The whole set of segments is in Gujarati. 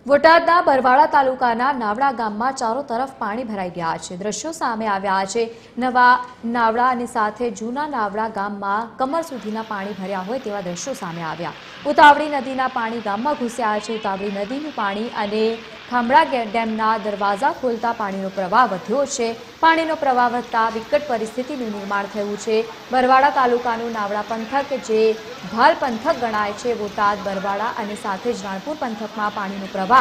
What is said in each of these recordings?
બોટાદના બરવાળા તાલુકાના નાવડા ગામમાં ચારો તરફ પાણી ભરાઈ ગયા છે। દ્રશ્યો સામે આવ્યા છે। નવા નાવડા અને સાથે જૂના નાવડા ગામમાં કમર સુધીના પાણી ભર્યા હોય તેવા દ્રશ્યો સામે આવ્યા। ઉતાવળી નદીના પાણી ગામમાં ઘૂસ્યા છે। ઉતાવળી નદીનું પાણી અને ખામડા ડેમના દરવાજા ખોલતા પાણીનો પ્રવાહ વધ્યો છે। પાણીનો પ્રવાહ વધતા વિકટ પરિસ્થિતિનું નિર્માણ થયું છે। બરવાળા તાલુકાનું નાવડા પંથક જે ભાલ પંથક ગણાય છે। બોટાદ બરવાળા અને સાથે જ રાણપુર પંથકમાં પાણીનો પ્રવાહ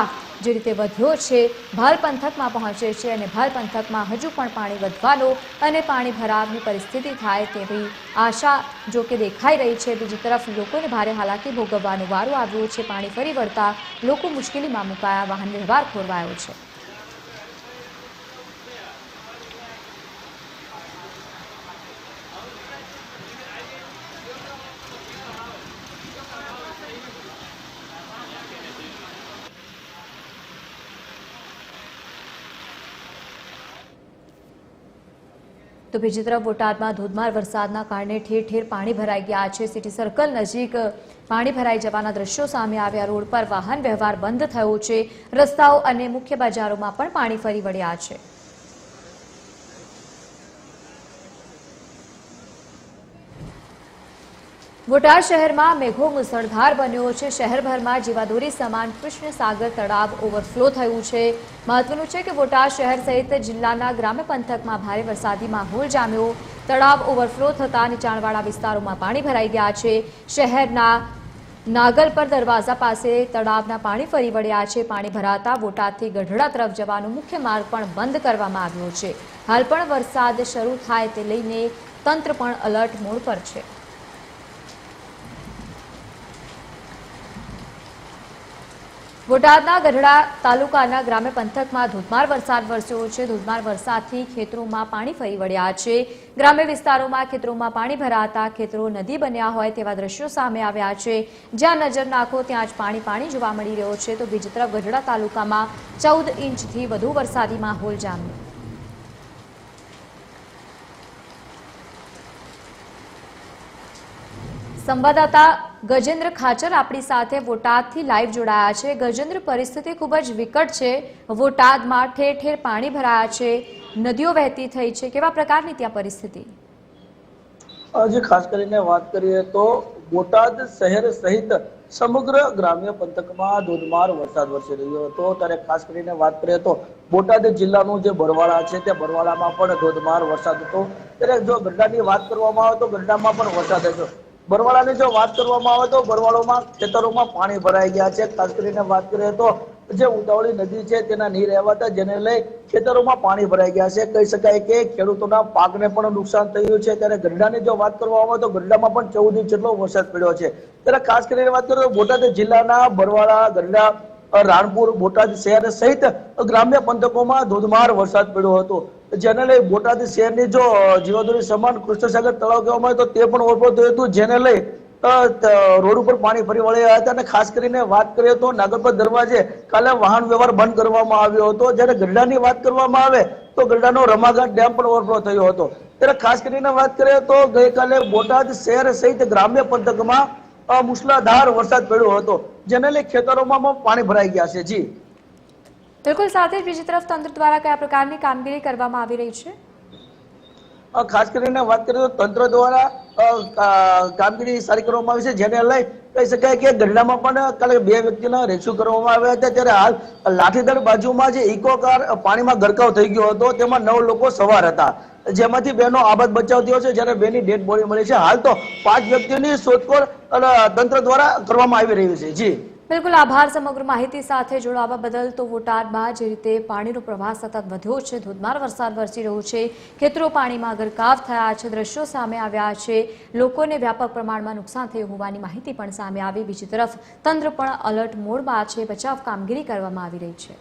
જે રીતે વધ્યો છે ભાલ પંથકમાં પહોંચે છે અને ભાલ પંથકમાં હજુ પણ પાણી વધવાનો અને પાણી ભરાવની પરિસ્થિતિ થાય તેવી આશા જો કે દેખાઈ રહી છે। બીજી તરફ લોકોને ભારે હાલાકી ભોગવવાનો વારો આવ્યો છે। પાણી ફરી વળતા લોકો મુશ્કેલીમાં મુકાયા, વાહન વ્યવહાર ખોરવાયો છે। તો બીજી તરફ બોટાદમાં ધોધમાર વરસાદના કારણે ઠેર ઠેર પાણી ભરાઈ ગયા છે। સિટી સર્કલ નજીક પાણી ભરાઈ જવાના દ્રશ્યો સામે આવ્યા। રોડ પર વાહન વ્યવહાર બંધ થયો છે। રસ્તાઓ અને મુખ્ય બજારોમાં પણ પાણી ફરી વળ્યા છે। બોટાદ શહેરમાં મેઘો મુસળધાર બન્યો છે। શહેરભરમાં જીવાદોરી સમાન કૃષ્ણસાગર તળાવ ઓવરફ્લો થયું છે। મહત્વનું છે કે બોટાદ શહેર સહિત જિલ્લાના ગ્રામ્ય પંથકમાં ભારે વરસાદી માહોલ જામ્યો। તળાવ ઓવરફ્લો થતા નીચાણવાળા વિસ્તારોમાં પાણી ભરાઈ ગયા છે। શહેરના નાગલપર દરવાજા પાસે તળાવના પાણી ફરી વળ્યા છે। પાણી ભરાતા બોટાદથી ગઢડા તરફ જવાનો મુખ્ય માર્ગ પણ બંધ કરવામાં આવ્યો છે। હાલ પણ વરસાદ શરૂ થાય તે લઈને તંત્ર પણ એલર્ટ મોડ પર છે। બોટાદના ગઢડા તાલુકાના ગ્રામ્ય પંથકમાં ધોધમાર વરસાદ વરસ્યો છે। ધોધમાર વરસાદથી ખેતરોમાં પાણી ફરી વળ્યા છે। ગ્રામ્ય વિસ્તારોમાં ખેતરોમાં પાણી ભરાતા ખેતરો નદી બન્યા હોય તેવા દ્રશ્યો સામે આવ્યા છે। જ્યાં નજર નાખો ત્યાં જ પાણી જોવા મળી રહ્યો છે। તો બીજી તરફ ગઢડા તાલુકામાં 14 ઇંચથી વધુ વરસાદી માહોલ જામ્યો। સંવાદદાતા ગજેન્દ્ર ખાચર આપણી સાથે બોટાદથી લાઈવ જોડાયા છે। ગજેન્દ્ર, પરિસ્થિતિ ખૂબ જ વિકટ છે। બોટાદમાં ઠેર ઠેર પાણી ભરાયા છે, નદીઓ વહેતી થઈ છે, કેવા પ્રકારની ત્યાં પરિસ્થિતિ? આજે ખાસ કરીને વાત કરીએ તો બોટાદ શહેર સહિત સમગ્ર ગ્રામ્ય પંથકમાં ધોધમાર વરસાદ વરસી રહ્યો હતો। ત્યારે ખાસ કરીને વાત કરીએ તો બોટાદ જિલ્લાનું જે બરવાળા છે તે બરવાળામાં પણ ધોધમાર વરસાદ હતો। ત્યારે જો ગઢડાની વાત કરવામાં આવે તો ગઢડામાં પણ વરસાદ હતો। બરવાળાની જો વાત કરવામાં આવે તો બરવાળામાં ખેતરોમાં પાણી ભરાઈ ગયા છે। ખાસ કરીને વાત કરીએ તો જે ઉતાવળી નદી છે તેના નીર આવ્યા જેને લઈ ખેતરોમાં પાણી ભરાઈ ગયા છે। કહી શકાય કે ખેડૂતોના પાકને પણ નુકસાન થયું છે। ત્યારે ગઢડાની જો વાત કરવામાં આવે તો ગઢડામાં પણ 14 ઇંચ જેટલો વરસાદ પડ્યો છે। ત્યારે ખાસ કરીને વાત કરીએ તો બોટાદ જિલ્લાના બરવાળા, ગઢડા, રાણપુર, બોટાદ શહેર સહિત ગ્રામ્ય પંથકોમાં ધોધમાર વરસાદ પડ્યો હતો। જેને લઈ બોટાદ શહેરની જો જીવાદોરી સમાન કૃષ્ણસાગર તળાવ કહેવામાં આવે તો તે પણ ઓવરફ્લો થયું હતું। જેને લઈ રોડ ઉપર પાણી ફરી વળ્યા હતા। અને ખાસ કરીને વાત કરીએ તો નાગલપર દરવાજે કાલે વાહન વ્યવહાર બંધ કરવામાં આવ્યો હતો। જ્યારે ગઢડાની વાત કરવામાં આવે તો ગઢડાનો રમાઘાટ ડેમ પણ ઓવરફ્લો થયો હતો। ત્યારે ખાસ કરીને વાત કરીએ તો ગઈકાલે બોટાદ શહેર સહિત ગ્રામ્ય પંથકમાં મુશળધાર વરસાદ પડ્યો હતો, જેને લઈ ખેતરોમાં પણ પાણી ભરાઈ ગયા છે। જી બિલકુલ, સાથે જ બીજી તરફ તંત્ર દ્વારા કયા પ્રકારની કામગીરી કરવામાં આવી રહી છે? ખાસ કરીને વાત કરીએ તો તંત્ર દ્વારા કામગીરી સારી કરવામાં આવી છે। જેને લઈ કહી શકાય કે ગઢડામાં પણ કાલે 2 વ્યક્તિના રેસ્ક્યુ કરવામાં આવ્યા હતા। ત્યારે હાલ લાઠીદળ બાજુમાં જે ઇકો કાર પાણીમાં ગરકાવ થઈ ગયો હતો તેમાં 9 લોકો સવાર હતા, જેમાંથી 2 નો આબાદ બચાવ થયો છે, જ્યારે 2 ની ડેડ બોડી મળી છે। હાલ તો 5 વ્યક્તિઓની શોધખોળ તંત્ર દ્વારા કરવામાં આવી રહી છે। જી બિલકુલ, આભાર સમગ્ર માહિતી સાથે જોડાવા બદલ। તો બોટાદમાં જે રીતે પાણીનો પ્રવાહ સતત વધ્યો છે, ધોધમાર વરસાદ વરસી રહ્યો છે, ખેતરો પાણીમાં ગરકાવ થયા છે, દ્રશ્યો સામે આવ્યા છે, લોકોને વ્યાપક પ્રમાણમાં નુકસાન થયું હોવાની માહિતી પણ સામે આવી। બીજી તરફ તંત્ર પણ એલર્ટ મોડમાં છે, બચાવ કામગીરી કરવામાં આવી રહી છે।